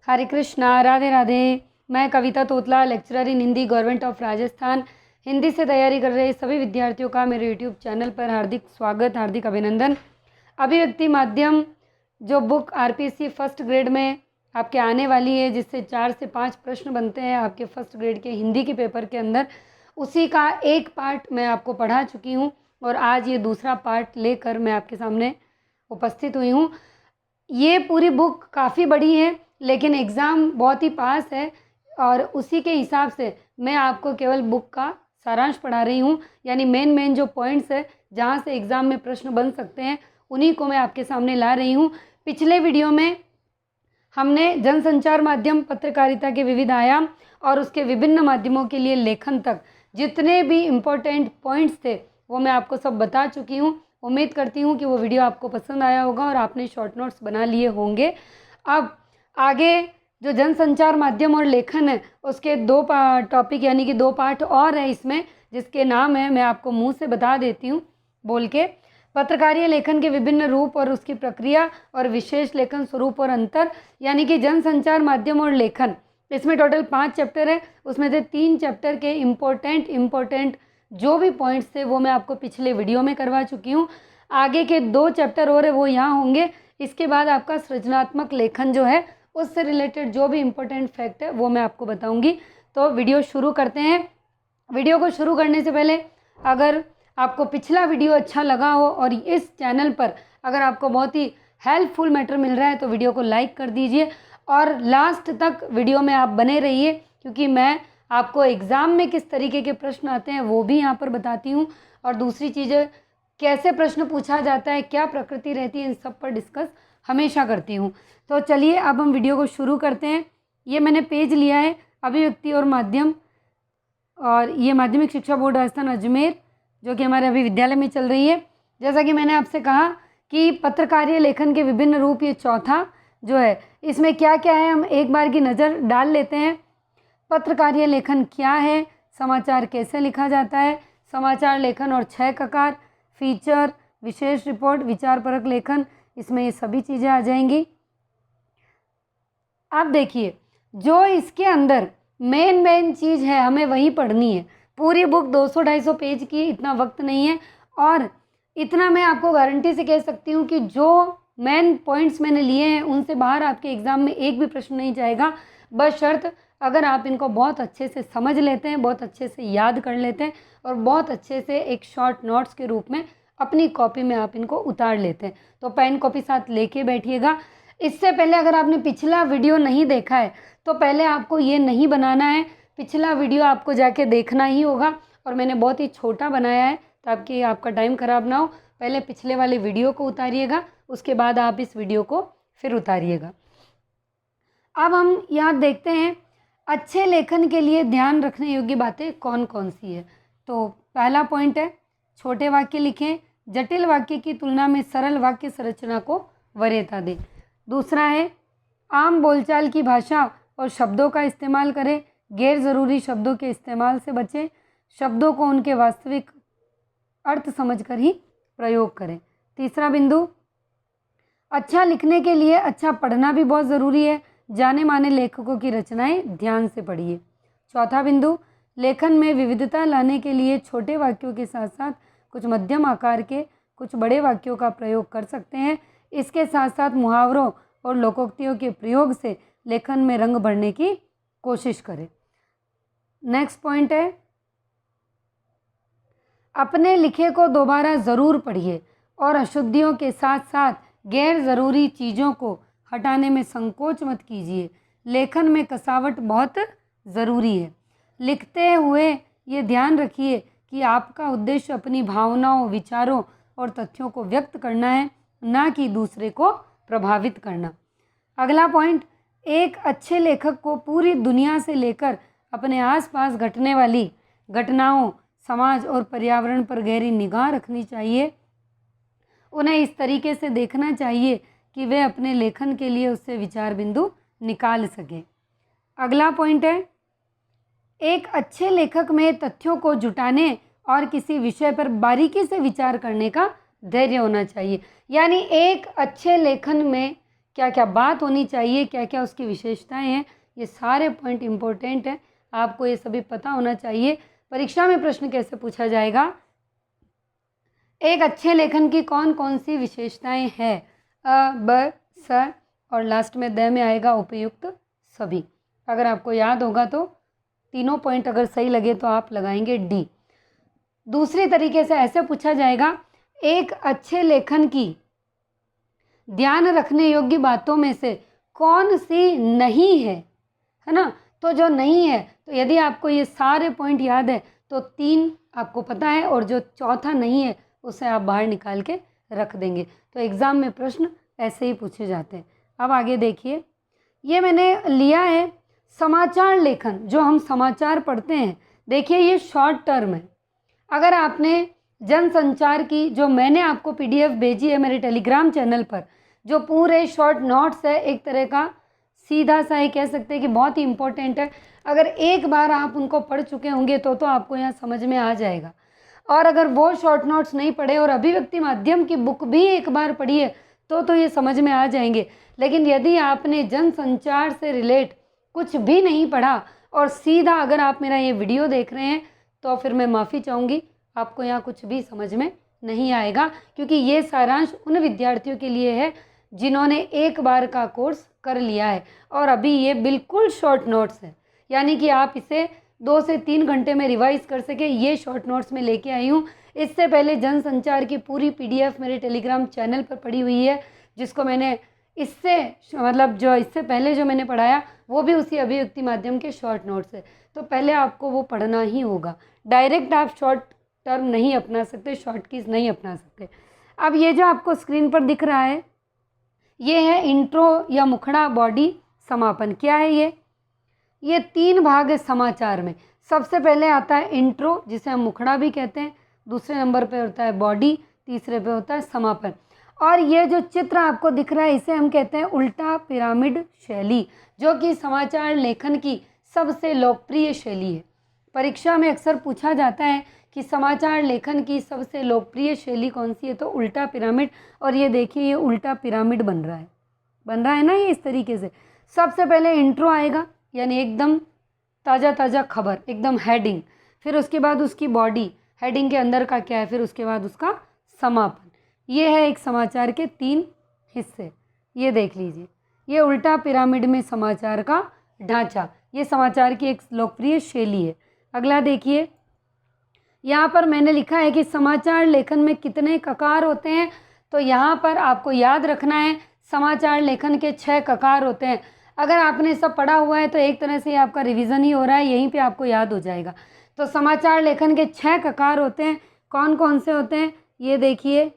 हरे कृष्णा, राधे राधे। मैं Kavita Totla, lecturer in Hindi, government of Rajasthan. Hindi से तैयारी कर रहे सभी विद्यार्थियों का मेरे यूट्यूब चैनल पर हार्दिक स्वागत, हार्दिक अभिनंदन। अभिव्यक्ति माध्यम जो बुक आरपीएससी फर्स्ट ग्रेड में आपके आने वाली है, जिससे 4 से 5 प्रश्न बनते हैं आपके फर्स्ट ग्रेड के हिंदी के पेपर के अंदर, उसी का एक पार्ट मैं आपको पढ़ा चुकी हूँ और आज ये दूसरा पार्ट लेकर मैं आपके सामने उपस्थित हुई हूँ। ये पूरी बुक काफ़ी बड़ी है, लेकिन एग्ज़ाम बहुत ही पास है और उसी के हिसाब से मैं आपको केवल बुक का सारांश पढ़ा रही हूँ। यानी मेन जो पॉइंट्स है जहाँ से एग्ज़ाम में प्रश्न बन सकते हैं, उन्हीं को मैं आपके सामने ला रही हूँ। पिछले वीडियो में हमने जनसंचार माध्यम, पत्रकारिता के विविध आयाम और उसके विभिन्न माध्यमों के लिए लेखन तक जितने भी इम्पोर्टेंट पॉइंट्स थे वो मैं आपको सब बता चुकी हूँ। उम्मीद करती हूँ कि वो वीडियो आपको पसंद आया होगा और आपने शॉर्ट नोट्स बना लिए होंगे। अब आगे जो जनसंचार माध्यम और लेखन है, उसके 2 टॉपिक यानी कि 2 पार्ट और है इसमें, जिसके नाम है मैं आपको मुंह से बता देती हूँ बोल के। पत्रकारीय लेखन के विभिन्न रूप और उसकी प्रक्रिया और विशेष लेखन स्वरूप और अंतर, यानी कि जनसंचार माध्यम और लेखन। इसमें टोटल 5 चैप्टर है, उसमें से 3 चैप्टर के इम्पोर्टेंट जो भी पॉइंट्स थे वो मैं आपको पिछले वीडियो में करवा चुकी हूँ। आगे के 2 चैप्टर और है वो यहाँ होंगे। इसके बाद आपका सृजनात्मक लेखन जो है, उससे रिलेटेड जो भी इम्पोर्टेंट फैक्ट है वो मैं आपको बताऊंगी। तो वीडियो शुरू करते हैं। वीडियो को शुरू करने से पहले अगर आपको पिछला वीडियो अच्छा लगा हो और इस चैनल पर अगर आपको बहुत ही हेल्पफुल मैटर मिल रहा है तो वीडियो को लाइक कर दीजिए और लास्ट तक वीडियो में आप बने रहिए, क्योंकि मैं आपको एग्ज़ाम में किस तरीके के प्रश्न आते हैं वो भी यहाँ पर बताती हूँ और दूसरी चीज़ें कैसे प्रश्न पूछा जाता है, क्या प्रकृति रहती है, इन सब पर डिस्कस हमेशा करती हूँ। तो चलिए अब हम वीडियो को शुरू करते हैं। ये मैंने पेज लिया है अभिव्यक्ति और माध्यम, और ये माध्यमिक शिक्षा बोर्ड राजस्थान अजमेर जो कि हमारे अभी विद्यालय में चल रही है। जैसा कि मैंने आपसे कहा कि पत्रकारीय लेखन के विभिन्न रूप, ये चौथा जो है, इसमें क्या क्या है हम एक बार की नज़र डाल लेते हैं। पत्रकारीय लेखन क्या है, समाचार कैसे लिखा जाता है, समाचार लेखन और 6 ककार, फीचर, विशेष रिपोर्ट, विचारपरक लेखन, इसमें ये सभी चीज़ें आ जाएंगी। अब देखिए, जो इसके अंदर मेन चीज़ है हमें वही पढ़नी है। पूरी बुक 200-250 पेज की, इतना वक्त नहीं है और इतना मैं आपको गारंटी से कह सकती हूँ कि जो मेन पॉइंट्स मैंने लिए हैं उनसे बाहर आपके एग्ज़ाम में एक भी प्रश्न नहीं जाएगा, बशर्त अगर आप इनको बहुत अच्छे से समझ लेते हैं, बहुत अच्छे से याद कर लेते हैं और बहुत अच्छे से एक शॉर्ट नोट्स के रूप में अपनी कॉपी में आप इनको उतार लेते हैं। तो पेन कॉपी साथ लेके बैठिएगा। इससे पहले अगर आपने पिछला वीडियो नहीं देखा है तो पहले आपको ये नहीं बनाना है, पिछला वीडियो आपको जाके देखना ही होगा और मैंने बहुत ही छोटा बनाया है ताकि आपका टाइम ख़राब ना हो। पहले पिछले वाले वीडियो को उतारिएगा, उसके बाद आप इस वीडियो को फिर उतारिएगा। अब हम यहाँ देखते हैं अच्छे लेखन के लिए ध्यान रखने योग्य बातें कौन कौन सी है। तो पहला पॉइंट है, छोटे वाक्य लिखें, जटिल वाक्य की तुलना में सरल वाक्य संरचना को वरीयता दें। दूसरा है, आम बोलचाल की भाषा और शब्दों का इस्तेमाल करें, गैर ज़रूरी शब्दों के इस्तेमाल से बचें, शब्दों को उनके वास्तविक अर्थ समझकर ही प्रयोग करें। तीसरा बिंदु, अच्छा लिखने के लिए अच्छा पढ़ना भी बहुत ज़रूरी है, जाने माने लेखकों की रचनाएं ध्यान से पढ़िए। चौथा बिंदु, लेखन में विविधता लाने के लिए छोटे वाक्यों के साथ साथ कुछ मध्यम आकार के, कुछ बड़े वाक्यों का प्रयोग कर सकते हैं। इसके साथ साथ मुहावरों और लोकोक्तियों के प्रयोग से लेखन में रंग भरने की कोशिश करें। नेक्स्ट पॉइंट है, अपने लिखे को दोबारा ज़रूर पढ़िए और अशुद्धियों के साथ साथ गैर ज़रूरी चीज़ों को हटाने में संकोच मत कीजिए। लेखन में कसावट बहुत ज़रूरी है। लिखते हुए ये ध्यान रखिए कि आपका उद्देश्य अपनी भावनाओं, विचारों और तथ्यों को व्यक्त करना है, ना कि दूसरे को प्रभावित करना। अगला पॉइंट, एक अच्छे लेखक को पूरी दुनिया से लेकर अपने आसपास घटने वाली घटनाओं, समाज और पर्यावरण पर गहरी निगाह रखनी चाहिए। उन्हें इस तरीके से देखना चाहिए कि वे अपने लेखन के लिए उससे विचार बिंदु निकाल सकें। अगला पॉइंट है, एक अच्छे लेखक में तथ्यों को जुटाने और किसी विषय पर बारीकी से विचार करने का धैर्य होना चाहिए। यानी एक अच्छे लेखन में क्या क्या बात होनी चाहिए, क्या क्या उसकी विशेषताएं हैं, ये सारे पॉइंट इम्पोर्टेंट हैं, आपको ये सभी पता होना चाहिए। परीक्षा में प्रश्न कैसे पूछा जाएगा, एक अच्छे लेखन की कौन कौन सी विशेषताएं हैं, अ ब स और लास्ट में द में आएगा उपयुक्त सभी। अगर आपको याद होगा तो तीनों पॉइंट अगर सही लगे तो आप लगाएंगे डी। दूसरी तरीके से ऐसे पूछा जाएगा, एक अच्छे लेखन की ध्यान रखने योग्य बातों में से कौन सी नहीं है ना। तो जो नहीं है, तो यदि आपको ये सारे पॉइंट याद है तो 3 आपको पता है और जो चौथा नहीं है उसे आप बाहर निकाल के रख देंगे। तो एग्ज़ाम में प्रश्न ऐसे ही पूछे जाते हैं। अब आगे देखिए, ये मैंने लिया है समाचार लेखन, जो हम समाचार पढ़ते हैं। देखिए ये शॉर्ट टर्म है। अगर आपने जनसंचार की जो मैंने आपको पीडीएफ भेजी है मेरे टेलीग्राम चैनल पर, जो पूरे शॉर्ट नोट्स है, एक तरह का सीधा सा ये कह सकते हैं कि बहुत ही इम्पोर्टेंट है। अगर एक बार आप उनको पढ़ चुके होंगे तो आपको यहाँ समझ में आ जाएगा। और अगर वो शॉर्ट नोट्स नहीं पढ़े और अभिव्यक्ति माध्यम की बुक भी एक बार पढ़ी है तो ये समझ में आ जाएंगे। लेकिन यदि आपने जनसंचार से रिलेट कुछ भी नहीं पढ़ा और सीधा अगर आप मेरा ये वीडियो देख रहे हैं तो फिर मैं माफ़ी चाहूँगी, आपको यहाँ कुछ भी समझ में नहीं आएगा, क्योंकि ये सारांश उन विद्यार्थियों के लिए है जिन्होंने एक बार का कोर्स कर लिया है और अभी ये बिल्कुल शॉर्ट नोट्स है, यानी कि आप इसे 2 से 3 घंटे में रिवाइज कर सके, ये शॉर्ट नोट्स में लेके आई हूँ। इससे पहले जनसंचार की पूरी पीडीएफ मेरे टेलीग्राम चैनल पर पड़ी हुई है, जिसको मैंने इससे इससे पहले जो मैंने पढ़ाया वो भी उसी अभिव्यक्ति माध्यम के शॉर्ट नोट्स है। तो पहले आपको वो पढ़ना ही होगा, डायरेक्ट आप शॉर्ट टर्म नहीं अपना सकते, शॉर्ट कीज नहीं अपना सकते। अब ये जो आपको स्क्रीन पर दिख रहा है ये है इंट्रो या मुखड़ा, बॉडी, समापन। क्या है ये 3 भाग है समाचार में। सबसे पहले आता है इंट्रो, जिसे हम मुखड़ा भी कहते हैं, दूसरे नंबर पे होता है बॉडी, तीसरे पे होता है समापन। और ये जो चित्र आपको दिख रहा है इसे हम कहते हैं उल्टा पिरामिड शैली, जो कि समाचार लेखन की सबसे लोकप्रिय शैली है। परीक्षा में अक्सर पूछा जाता है कि समाचार लेखन की सबसे लोकप्रिय शैली कौन सी है, तो उल्टा पिरामिड। और ये देखिए ये उल्टा पिरामिड बन रहा है ना ये इस तरीके से। सबसे पहले इंट्रो आएगा, यानी एकदम ताज़ा ताज़ा खबर, एकदम हेडिंग, फिर उसके बाद उसकी बॉडी, हेडिंग के अंदर का क्या है, फिर उसके बाद उसका समापन। ये है एक समाचार के 3 हिस्से। ये देख लीजिए, ये उल्टा पिरामिड में समाचार का ढांचा, ये समाचार की एक लोकप्रिय शैली है। अगला देखिए, यहाँ पर मैंने लिखा है कि समाचार लेखन में कितने ककार होते हैं। तो यहाँ पर आपको याद रखना है समाचार लेखन के 6 ककार होते हैं। अगर आपने सब पढ़ा हुआ है तो एक तरह से आपका रिवीजन ही हो रहा है, यहीं पे आपको याद हो जाएगा। तो समाचार लेखन के 6 ककार होते हैं। कौन कौन से होते हैं ये देखिए,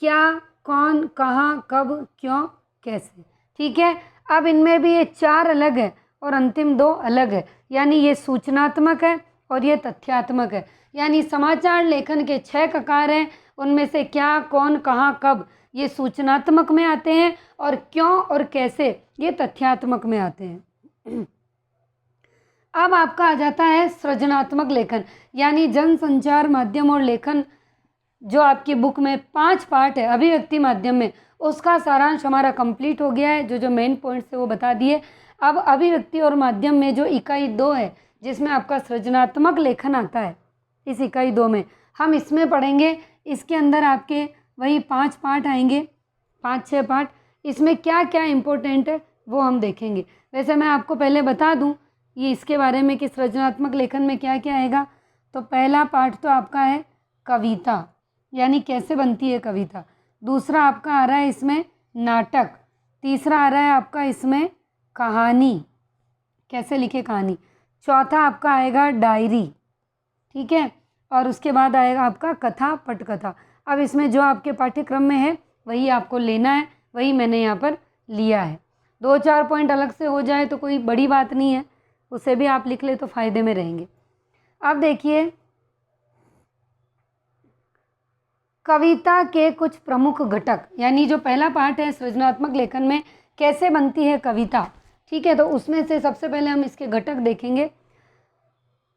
क्या, कौन, कहाँ, कब, क्यों, कैसे। ठीक है, अब इनमें भी ये 4 अलग है और अंतिम 2 अलग है, यानी ये सूचनात्मक है और ये तथ्यात्मक है। यानी समाचार लेखन के 6 ककार हैं, उनमें से क्या, कौन, कहाँ, कब ये सूचनात्मक में आते हैं और क्यों और कैसे ये तथ्यात्मक में आते हैं। अब आपका आ जाता है सृजनात्मक लेखन, यानी जनसंचार माध्यम और लेखन, जो आपकी बुक में 5 पार्ट है अभिव्यक्ति माध्यम में, उसका सारांश हमारा कंप्लीट हो गया है। जो मेन पॉइंट्स है वो बता दिए। अब अभिव्यक्ति और माध्यम में जो इकाई 2 है, जिसमें आपका सृजनात्मक लेखन आता है, इस इकाई 2 में हम इसमें पढ़ेंगे। इसके अंदर आपके वही 5 पार्ट आएंगे, 5-6 पार्ट। इसमें क्या क्या इम्पोर्टेंट है वो हम देखेंगे। वैसे मैं आपको पहले बता दूं ये इसके बारे में कि सृजनात्मक लेखन में क्या क्या आएगा। तो पहला पार्ट तो आपका है कविता, यानी कैसे बनती है कविता। दूसरा आपका आ रहा है इसमें नाटक। तीसरा आ रहा है आपका इसमें कहानी, कैसे लिखे कहानी। चौथा आपका आएगा डायरी, ठीक है। और उसके बाद आएगा आपका कथा, पटकथा। अब इसमें जो आपके पाठ्यक्रम में है वही आपको लेना है, वही मैंने यहाँ पर लिया है। 2-4 पॉइंट अलग से हो जाए तो कोई बड़ी बात नहीं है, उसे भी आप लिख ले तो फ़ायदे में रहेंगे। अब देखिए कविता के कुछ प्रमुख घटक, यानी जो पहला पार्ट है सृजनात्मक लेखन में कैसे बनती है कविता, ठीक है। तो उसमें से सबसे पहले हम इसके घटक देखेंगे।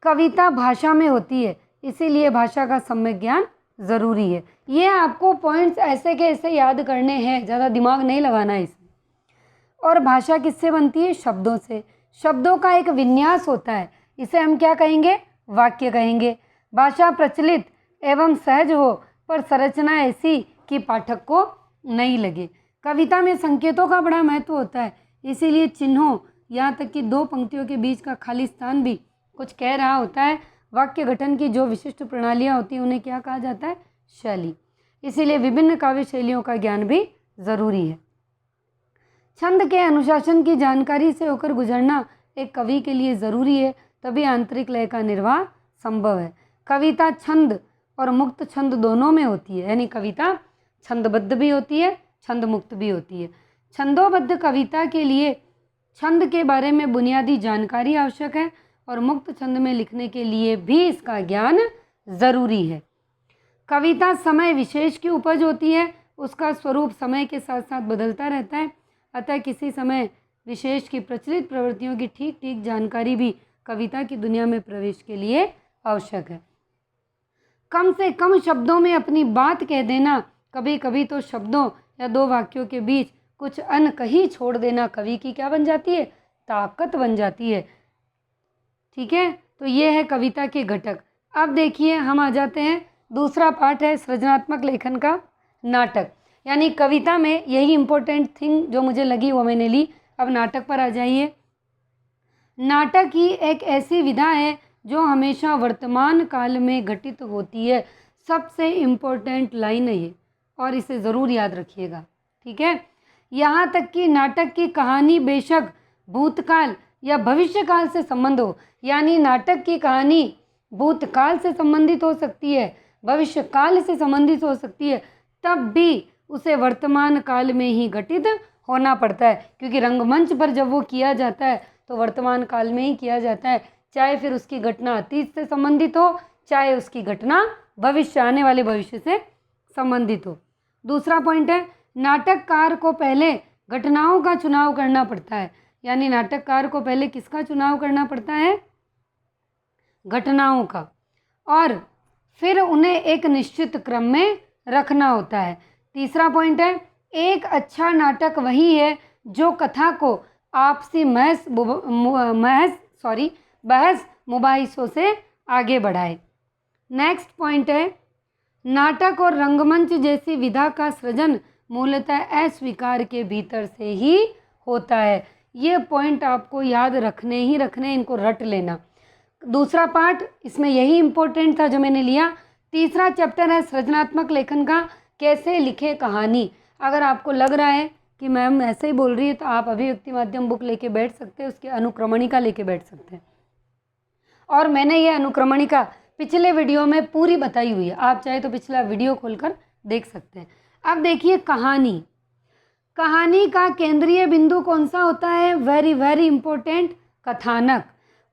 कविता भाषा में होती है, इसीलिए भाषा का सम्यक ज्ञान ज़रूरी है। ये आपको पॉइंट्स ऐसे के ऐसे याद करने हैं, ज़्यादा दिमाग नहीं लगाना है इसमें। और भाषा किससे बनती है? शब्दों से। शब्दों का एक विन्यास होता है, इसे हम क्या कहेंगे? वाक्य कहेंगे। भाषा प्रचलित एवं सहज हो पर संरचना ऐसी कि पाठक को नहीं लगे। कविता में संकेतों का बड़ा महत्व होता है, इसीलिए चिन्हों, यहाँ तक कि दो पंक्तियों के बीच का खाली स्थान भी कुछ कह रहा होता है। वाक्य गठन की जो विशिष्ट प्रणालियाँ होती हैं उन्हें क्या कहा जाता है? शैली। इसीलिए विभिन्न काव्य शैलियों का ज्ञान भी ज़रूरी है। छंद के अनुशासन की जानकारी से होकर गुजरना एक कवि के लिए ज़रूरी है, तभी आंतरिक लय का निर्वाह संभव है। कविता छंद और मुक्त छंद दोनों में होती है, यानी कविता छंदबद्ध भी होती है, छंद मुक्त भी होती है। छंदोबद्ध कविता के लिए छंद के बारे में बुनियादी जानकारी आवश्यक है और मुक्त छंद में लिखने के लिए भी इसका ज्ञान ज़रूरी है। कविता समय विशेष की उपज होती है, उसका स्वरूप समय के साथ साथ बदलता रहता है, अतः किसी समय विशेष की प्रचलित प्रवृत्तियों की ठीक ठीक जानकारी भी कविता की दुनिया में प्रवेश के लिए आवश्यक है। कम से कम शब्दों में अपनी बात कह देना, कभी कभी तो शब्दों या दो वाक्यों के बीच कुछ अनकही छोड़ देना कवि की क्या बन जाती है? ताकत बन जाती है। ठीक है, तो ये है कविता के घटक। अब देखिए हम आ जाते हैं, दूसरा पार्ट है सृजनात्मक लेखन का नाटक। यानी कविता में यही इम्पोर्टेंट थिंग जो मुझे लगी वो मैंने ली। अब नाटक पर आ जाइए। नाटक ही एक ऐसी विधा है जो हमेशा वर्तमान काल में घटित होती है। सबसे इम्पोर्टेंट लाइन है ये, और इसे ज़रूर याद रखिएगा। ठीक है, यहाँ तक कि नाटक की कहानी बेशक भूतकाल या भविष्यकाल से संबंध हो, यानी नाटक की कहानी भूतकाल से संबंधित हो सकती है, भविष्यकाल से संबंधित हो सकती है, तब भी उसे वर्तमान काल में ही घटित होना पड़ता है, क्योंकि रंगमंच पर जब वो किया जाता है तो वर्तमान काल में ही किया जाता है, चाहे फिर उसकी घटना अतीत से संबंधित हो, चाहे उसकी घटना भविष्य, आने वाले भविष्य से संबंधित हो। दूसरा पॉइंट है, नाटककार को पहले घटनाओं का चुनाव करना पड़ता है। यानी नाटककार को पहले किसका चुनाव करना पड़ता है? घटनाओं का, और फिर उन्हें एक निश्चित क्रम में रखना होता है। तीसरा पॉइंट है, एक अच्छा नाटक वही है जो कथा को आपसी बहस मुबाहिसों से आगे बढ़ाए। नेक्स्ट पॉइंट है, नाटक और रंगमंच जैसी विधा का सृजन मूलतः अस्वीकार के भीतर से ही होता है। ये पॉइंट आपको याद रखने ही रखने, इनको रट लेना। दूसरा पार्ट इसमें यही इम्पोर्टेंट था जो मैंने लिया। तीसरा चैप्टर है सृजनात्मक लेखन का, कैसे लिखे कहानी। अगर आपको लग रहा है कि मैम ऐसे ही बोल रही है तो आप अभिव्यक्ति माध्यम बुक लेके बैठ सकते हैं, उसकी अनुक्रमणिका लेके बैठ सकते हैं। और मैंने ये अनुक्रमणिका पिछले वीडियो में पूरी बताई हुई है, आप चाहे तो पिछला वीडियो खोलकर देख सकते हैं। अब देखिए कहानी। कहानी का केंद्रीय बिंदु कौन सा होता है? वेरी वेरी इंपॉर्टेंट, कथानक।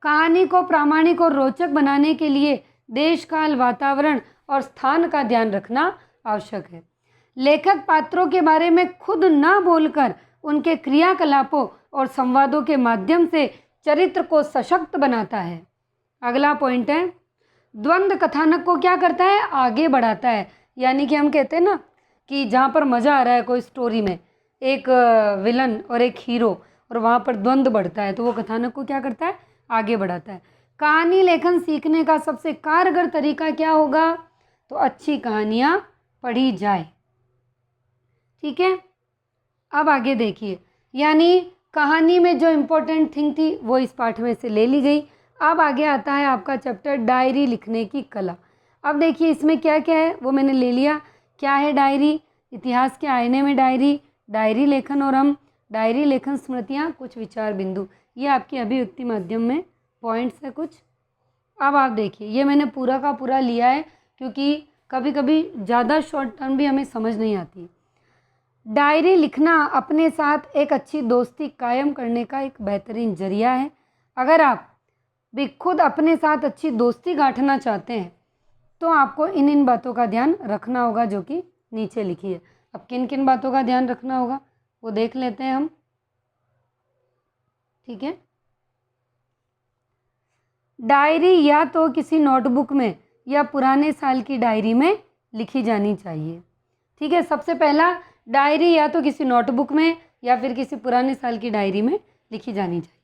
कहानी को प्रामाणिक और रोचक बनाने के लिए देश काल, वातावरण और स्थान का ध्यान रखना आवश्यक है। लेखक पात्रों के बारे में खुद ना बोलकर उनके क्रियाकलापों और संवादों के माध्यम से चरित्र को सशक्त बनाता है। अगला पॉइंट है, द्वंद्व कथानक को क्या करता है? आगे बढ़ाता है। यानी कि हम कहते हैं ना कि जहाँ पर मज़ा आ रहा है कोई स्टोरी में, एक विलन और एक हीरो, और वहाँ पर द्वंद्व बढ़ता है, तो वो कथानक को क्या करता है? आगे बढ़ाता है। कहानी लेखन सीखने का सबसे कारगर तरीका क्या होगा? तो अच्छी कहानियाँ पढ़ी जाए। ठीक है, अब आगे देखिए, यानी कहानी में जो इम्पोर्टेंट थिंग थी वो इस पाठ में से ले ली गई। अब आगे आता है आपका चैप्टर डायरी लिखने की कला। अब देखिए इसमें क्या क्या है वो मैंने ले लिया। क्या है डायरी? इतिहास के आईने में डायरी, डायरी लेखन और हम, डायरी लेखन स्मृतियाँ, कुछ विचार बिंदु। ये आपकी अभिव्यक्ति माध्यम में पॉइंट्स है कुछ। अब आप देखिए, ये मैंने पूरा का पूरा लिया है क्योंकि कभी कभी ज़्यादा शॉर्ट टर्म भी हमें समझ नहीं आती। डायरी लिखना अपने साथ एक अच्छी दोस्ती कायम करने का एक बेहतरीन जरिया है। अगर आप भी खुद अपने साथ अच्छी दोस्ती गांठना चाहते हैं तो आपको इन बातों का ध्यान रखना होगा जो कि नीचे लिखी है। अब किन किन बातों का ध्यान रखना होगा वो देख लेते हैं हम। ठीक है, डायरी या तो किसी नोटबुक में या पुराने साल की डायरी में लिखी जानी चाहिए। ठीक है, सबसे पहला डायरी या तो किसी नोटबुक में या फिर किसी पुराने साल की डायरी में लिखी जानी चाहिए।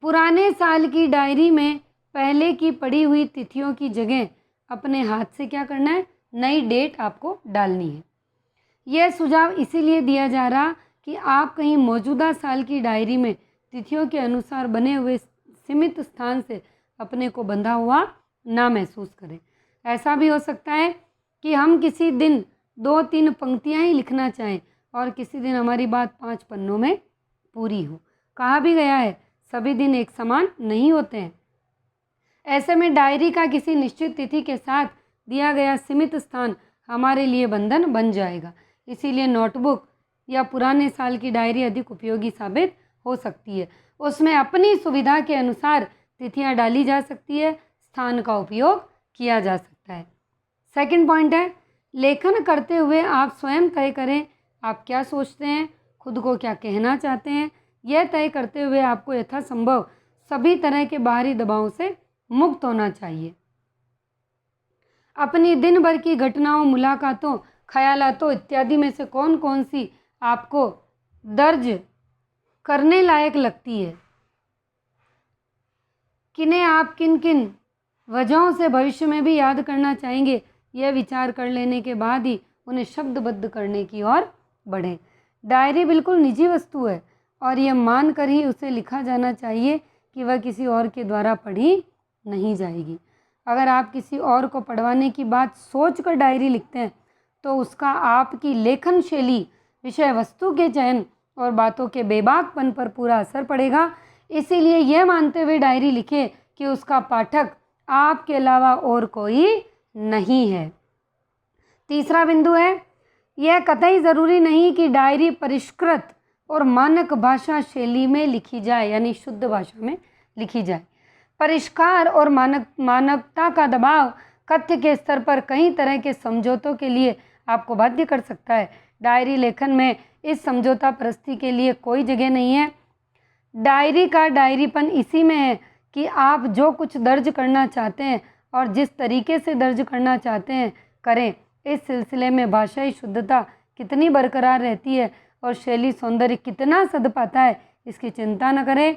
पुराने साल की डायरी में पहले की पड़ी हुई तिथियों की जगह अपने हाथ से क्या करना है, नई डेट आपको डालनी है। यह सुझाव इसीलिए दिया जा रहा कि आप कहीं मौजूदा साल की डायरी में तिथियों के अनुसार बने हुए सीमित स्थान से अपने को बंधा हुआ ना महसूस करें। ऐसा भी हो सकता है कि हम किसी दिन 2-3 पंक्तियां ही लिखना चाहें और किसी दिन हमारी बात 5 पन्नों में पूरी हो। कहा भी गया है, सभी दिन एक समान नहीं होते हैं। ऐसे में डायरी का किसी निश्चित तिथि के साथ दिया गया सीमित स्थान हमारे लिए बंधन बन जाएगा। इसीलिए नोटबुक या पुराने साल की डायरी अधिक उपयोगी साबित हो सकती है। उसमें अपनी सुविधा के अनुसार तिथियां डाली जा सकती है, स्थान का उपयोग किया जा सकता है। सेकंड पॉइंट है, लेखन करते हुए आप स्वयं तय करें आप क्या सोचते हैं, खुद को क्या कहना चाहते हैं। यह तय करते हुए आपको यथासंभव सभी तरह के बाहरी दबाव से मुक्त होना चाहिए। अपनी दिन भर की घटनाओं, मुलाकातों, ख्यालातों इत्यादि में से कौन कौन सी आपको दर्ज करने लायक लगती है, किन्हें आप किन किन वजहों से भविष्य में भी याद करना चाहेंगे, यह विचार कर लेने के बाद ही उन्हें शब्दबद्ध करने की ओर बढ़ें। डायरी बिल्कुल निजी वस्तु है और यह मान कर ही उसे लिखा जाना चाहिए कि वह किसी और के द्वारा पढ़ी नहीं जाएगी। अगर आप किसी और को पढ़वाने की बात सोचकर डायरी लिखते हैं तो उसका आपकी लेखन शैली, विषय वस्तु के चयन और बातों के बेबाकपन पर पूरा असर पड़ेगा। इसीलिए यह मानते हुए डायरी लिखें कि उसका पाठक आपके अलावा और कोई नहीं है। तीसरा बिंदु है, यह कतई ज़रूरी नहीं कि डायरी परिष्कृत और मानक भाषा शैली में लिखी जाए, यानी शुद्ध भाषा में लिखी जाए। परिष्कार और मानवता का दबाव कथ्य के स्तर पर कई तरह के समझौतों के लिए आपको बाध्य कर सकता है। डायरी लेखन में इस समझौता परस्ती के लिए कोई जगह नहीं है। डायरी का डायरीपन इसी में है कि आप जो कुछ दर्ज करना चाहते हैं और जिस तरीके से दर्ज करना चाहते हैं करें। इस सिलसिले में भाषाई शुद्धता कितनी बरकरार रहती है और शैली सौंदर्य कितना सध पाता है, इसकी चिंता न करें।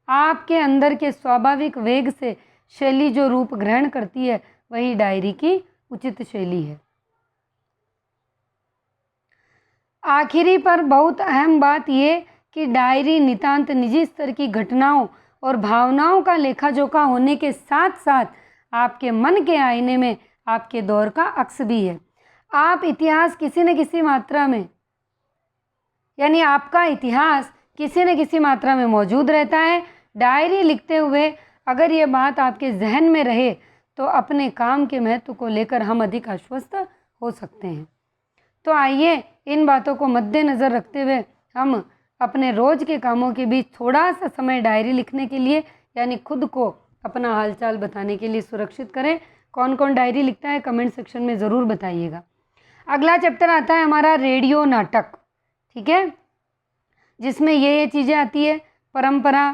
आपके अंदर के स्वाभाविक वेग से शैली जो रूप ग्रहण करती है वही डायरी की उचित शैली है। आखिरी पर बहुत अहम बात ये कि डायरी नितांत निजी स्तर की घटनाओं और भावनाओं का लेखाजोखा होने के साथ साथ आपके मन के आईने में आपके दौर का अक्स भी है। आप इतिहास किसी न किसी मात्रा में, यानी आपका इतिहास किसी न किसी मात्रा में मौजूद रहता है। डायरी लिखते हुए अगर ये बात आपके जहन में रहे तो अपने काम के महत्व को लेकर हम अधिक आश्वस्त हो सकते हैं। तो आइए इन बातों को मद्देनज़र रखते हुए हम अपने रोज़ के कामों के बीच थोड़ा सा समय डायरी लिखने के लिए, यानी खुद को अपना हालचाल बताने के लिए सुरक्षित करें। कौन कौन डायरी लिखता है कमेंट सेक्शन में ज़रूर बताइएगा। अगला चैप्टर आता है हमारा रेडियो नाटक, ठीक है, जिसमें ये चीज़ें आती है, परंपरा,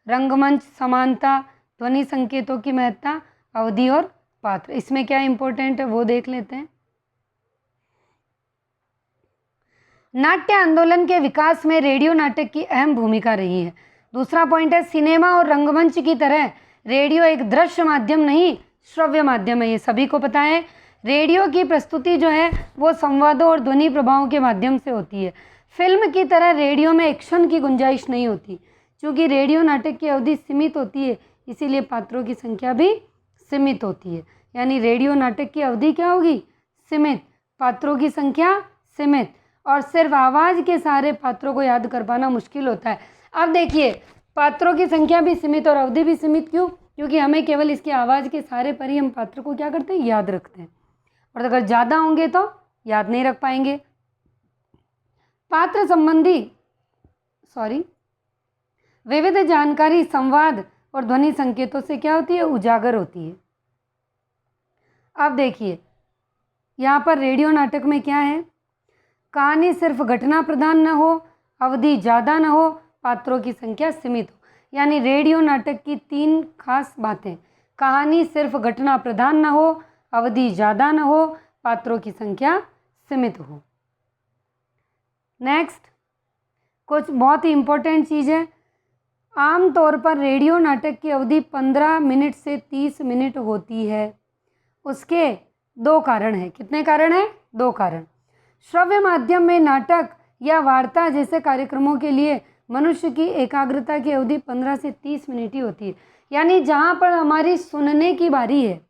रंगमंच, समानता, ध्वनि संकेतों की महत्ता, अवधि और पात्र। इसमें क्या इंपॉर्टेंट है वो देख लेते हैं। नाट्य आंदोलन के विकास में रेडियो नाटक की अहम भूमिका रही है। दूसरा पॉइंट है, सिनेमा और रंगमंच की तरह रेडियो एक दृश्य माध्यम नहीं, श्रव्य माध्यम है। ये सभी को पता है। रेडियो की प्रस्तुति जो है वो संवादों और ध्वनि प्रभावों के माध्यम से होती है। फिल्म की तरह रेडियो में एक्शन की गुंजाइश नहीं होती। चूँकि रेडियो नाटक की अवधि सीमित होती है इसीलिए पात्रों की संख्या भी सीमित होती है। यानी रेडियो नाटक की अवधि क्या होगी, सीमित, पात्रों की संख्या सीमित, और सिर्फ आवाज़ के सारे पात्रों को याद कर पाना मुश्किल होता है। अब देखिए, पात्रों की संख्या भी सीमित और अवधि भी सीमित, क्यों? क्योंकि हमें केवल इसकी आवाज़ के सारे पर ही हम पात्र को क्या करते हैं, याद रखते हैं, और अगर ज़्यादा होंगे तो याद नहीं रख पाएंगे। पात्र संबंधी विविध जानकारी संवाद और ध्वनि संकेतों से क्या होती है, उजागर होती है। अब देखिए यहाँ पर रेडियो नाटक में क्या है, कहानी सिर्फ घटना प्रधान न हो, अवधि ज़्यादा न हो, पात्रों की संख्या सीमित हो। यानी रेडियो नाटक की 3 खास बातें, कहानी सिर्फ घटना प्रधान न हो, अवधि ज़्यादा न हो, पात्रों की संख्या सीमित हो। नेक्स्ट, कुछ बहुत ही इम्पोर्टेंट चीज़ है। आमतौर पर रेडियो नाटक की अवधि 15 मिनट से 30 मिनट होती है। उसके 2 कारण हैं। कितने कारण हैं? 2 कारण। श्रव्य माध्यम में नाटक या वार्ता जैसे कार्यक्रमों के लिए मनुष्य की एकाग्रता की अवधि 15 से 30 मिनट ही होती है। यानी जहाँ पर हमारी सुनने की बारी है,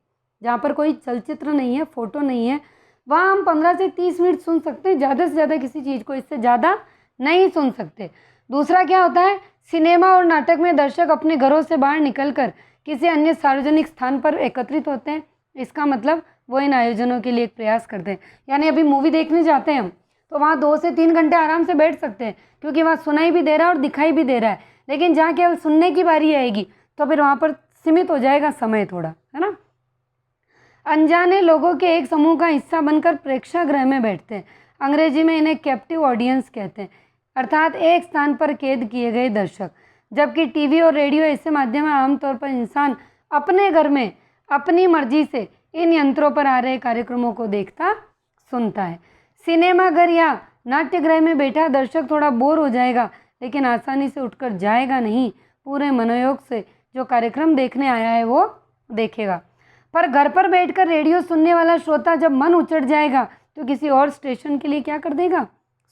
जहाँ पर कोई चलचित्र नहीं है, फोटो नहीं है, वहाँ हम 15 से 30 मिनट सुन सकते हैं, ज़्यादा से ज़्यादा किसी चीज़ को, इससे ज़्यादा नहीं सुन सकते। दूसरा क्या होता है, सिनेमा और नाटक में दर्शक अपने घरों से बाहर निकलकर किसी अन्य सार्वजनिक स्थान पर एकत्रित होते हैं। इसका मतलब वो इन आयोजनों के लिए एक प्रयास करते हैं। यानी अभी मूवी देखने जाते हैं हम, तो वहाँ 2 से 3 घंटे आराम से बैठ सकते हैं, क्योंकि वहाँ सुनाई भी दे रहा है और दिखाई भी दे रहा है। लेकिन जहाँ केवल सुनने की बारी आएगी तो फिर वहाँ पर सीमित हो जाएगा समय थोड़ा, है ना। अनजाने लोगों के एक समूह का हिस्सा बनकर प्रेक्षागृह में बैठते हैं। अंग्रेजी में इन्हें कैप्टिव ऑडियंस कहते हैं, अर्थात एक स्थान पर कैद किए गए दर्शक। जबकि टीवी और रेडियो ऐसे माध्यम है आमतौर पर इंसान अपने घर में अपनी मर्जी से इन यंत्रों पर आ रहे कार्यक्रमों को देखता सुनता है। सिनेमाघर या नाट्यगृह में बैठा दर्शक थोड़ा बोर हो जाएगा, लेकिन आसानी से उठकर जाएगा नहीं। पूरे मनोयोग से जो कार्यक्रम देखने आया है वो देखेगा। पर घर पर बैठकर रेडियो सुनने वाला श्रोता जब मन उचट जाएगा तो किसी और स्टेशन के लिए क्या कर देगा,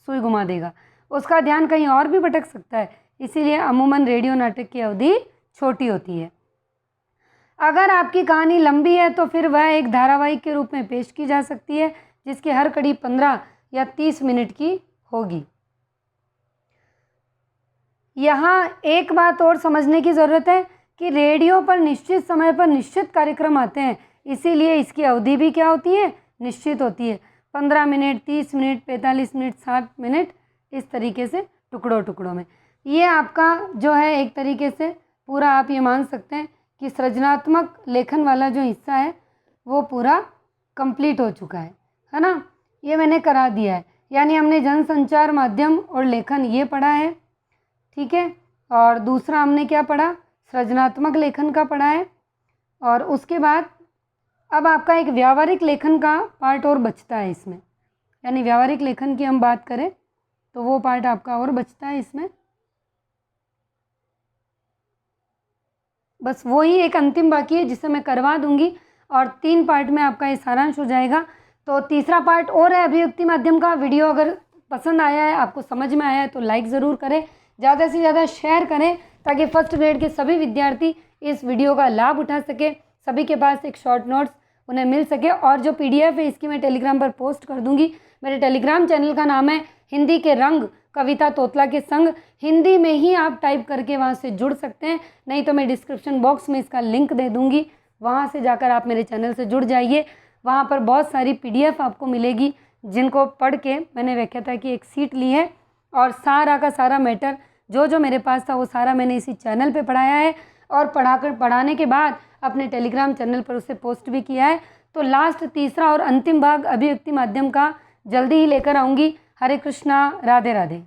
सुई घुमा देगा। उसका ध्यान कहीं और भी भटक सकता है। इसीलिए अमूमन रेडियो नाटक की अवधि छोटी होती है। अगर आपकी कहानी लंबी है तो फिर वह एक धारावाहिक के रूप में पेश की जा सकती है, जिसकी हर कड़ी 15 या 30 मिनट की होगी। यहाँ एक बात और समझने की ज़रूरत है कि रेडियो पर निश्चित समय पर निश्चित कार्यक्रम आते हैं, इसीलिए इसकी अवधि भी क्या होती है, निश्चित होती है। 15 मिनट, 30 मिनट, 45 मिनट, 60 मिनट, इस तरीके से टुकड़ों टुकड़ों में। ये आपका जो है एक तरीके से पूरा आप ये मान सकते हैं कि सृजनात्मक लेखन वाला जो हिस्सा है वो पूरा कंप्लीट हो चुका है ना। ये मैंने करा दिया है। यानी हमने जनसंचार माध्यम और लेखन ये पढ़ा है, ठीक है। और दूसरा हमने क्या पढ़ा, सृजनात्मक लेखन का पढ़ा है। और उसके बाद अब आपका एक व्यावहारिक लेखन का पार्ट और बचता है इसमें। यानी व्यावहारिक लेखन की हम बात करें तो वो पार्ट आपका और बचता है इसमें। बस वो ही एक अंतिम बाकी है जिसे मैं करवा दूंगी और 3 पार्ट में आपका ये सारांश हो जाएगा। तो तीसरा पार्ट और है अभिव्यक्ति माध्यम का। वीडियो अगर पसंद आया है, आपको समझ में आया है तो लाइक ज़रूर करें, ज़्यादा से ज़्यादा शेयर करें ताकि फर्स्ट ग्रेड के सभी विद्यार्थी इस वीडियो का लाभ उठा सके, सभी के पास एक शॉर्ट नोट्स उन्हें मिल सके। और जो PDF है इसकी मैं टेलीग्राम पर पोस्ट कर दूंगी। मेरे टेलीग्राम चैनल का नाम है हिंदी के रंग कविता तोतला के संग। हिंदी में ही आप टाइप करके वहाँ से जुड़ सकते हैं, नहीं तो मैं डिस्क्रिप्शन बॉक्स में इसका लिंक दे दूँगी, वहाँ से जाकर आप मेरे चैनल से जुड़ जाइए। वहाँ पर बहुत सारी PDF आपको मिलेगी जिनको पढ़ के मैंने व्याख्याता की एक सीट ली है और सारा का सारा मैटर जो जो मेरे पास था वो सारा मैंने इसी चैनल पे पढ़ाया है और पढ़ाने के बाद अपने टेलीग्राम चैनल पर उसे पोस्ट भी किया है। तो लास्ट तीसरा और अंतिम भाग अभिव्यक्ति माध्यम का जल्दी ही लेकर आऊँगी। हरे कृष्णा, राधे राधे।